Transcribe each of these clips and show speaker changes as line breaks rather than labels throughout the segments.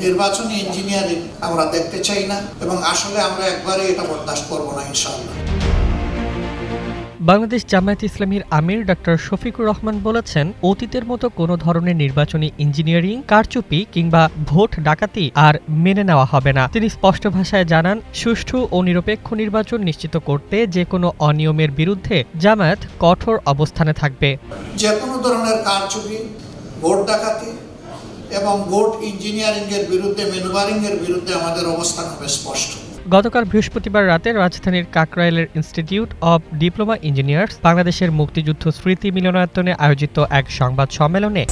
নির্বাচনী ইঞ্জিনিয়ারিং আমরা দেখতে চাই না এবং আসলে আমরা একবারে এটা বরদাস্ত করব না ইনশাআল্লাহ।
বাংলাদেশ জামায়াতে ইসলামীর আমির ডক্টর শফিকুর রহমান বলেছেন, অতীতের মতো কোনো ধরনের নির্বাচনী ইঞ্জিনিয়ারিং, কারচুপি কিংবা ভোট ডাকাতি আর মেনে নেওয়া হবে না। তিনি স্পষ্ট ভাষায় জানান, সুষ্ঠু ও নিরপেক্ষ নির্বাচন নিশ্চিত করতে যে কোনো অনিয়মের বিরুদ্ধে জামায়াত কঠোর অবস্থানে থাকবে।
যে কোনো ধরনের কারচুপি, ভোট ডাকাতি এবং ভোট ইঞ্জিনিয়ারিং এর বিরুদ্ধে, ম্যানুভারিং এর বিরুদ্ধে আমাদের অবস্থান হবে স্পষ্ট।
গতকাল বৃহস্পতিবার রাতে রাজধানীর কাকরাইলের ইনস্টিটিউট অব ডিপ্লোমা ইঞ্জিনিয়ার্স বাংলাদেশের মুক্তিযুদ্ধ স্মৃতি মিলনায়তনে আয়োজিত এক সংবাদ সম্মেলনে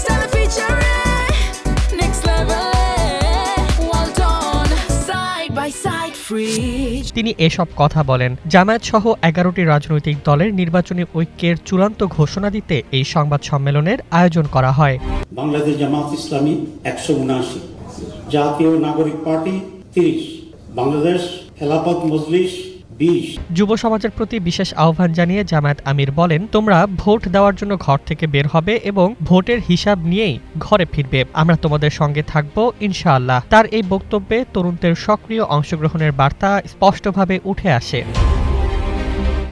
তিনি এসব কথা বলেন। জামায়াত সহ 11টি রাজনৈতিক দলের নির্বাচনী ঐক্যের চূড়ান্ত ঘোষণা দিতে এই সংবাদ সম্মেলনের আয়োজন করা হয়।
বাংলাদেশ জামায়াত ইসলামী 179, জাতীয় নাগরিক পার্টি 30, বাংলাদেশ খেলাফত মজলিস 20।
যুব সমাজের প্রতি বিশেষ আহ্বান জানিয়ে জামায়াত আমির বলেন, তোমরা ভোট দেওয়ার জন্য ঘর থেকে বের হবে এবং ভোটের হিসাব নিয়েই ঘরে ফিরবে। আমরা তোমাদের সঙ্গে থাকব ইনশাআল্লাহ। তার এই বক্তব্যে তরুণদের সক্রিয় অংশগ্রহণের বার্তা স্পষ্টভাবে উঠে আসে।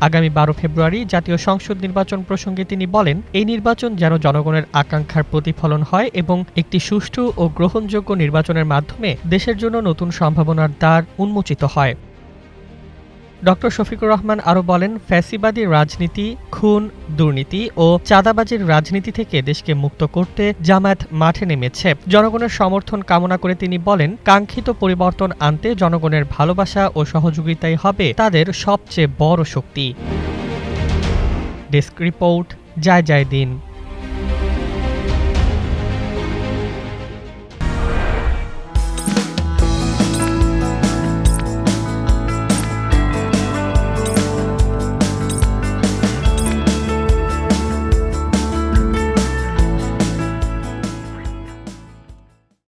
আগামী 12 ফেব্রুয়ারি জাতীয় সংসদ নির্বাচন প্রসঙ্গে তিনি বলেন, এই নির্বাচন যেন জনগণের আকাঙ্ক্ষার প্রতিফলন হয় এবং একটি সুষ্ঠু ও গ্রহণযোগ্য নির্বাচনের মাধ্যমে দেশের জন্য নতুন সম্ভাবনার দ্বার উন্মোচিত হয়। ডক্টর শফিকুর রহমান আরও বলেন, ফ্যাসিবাদী রাজনীতি, খুন, দুর্নীতি ও চাঁদাবাজির রাজনীতি থেকে দেশকে মুক্ত করতে জামায়াত মাঠে নেমেছে। জনগণের সমর্থন কামনা করে তিনি বলেন, কাঙ্ক্ষিত পরিবর্তন আনতে জনগণের ভালোবাসা ও সহযোগিতাই হবে তাদের সবচেয়ে বড় শক্তি। ডেস্ক রিপোর্ট, জয় জয় দিন।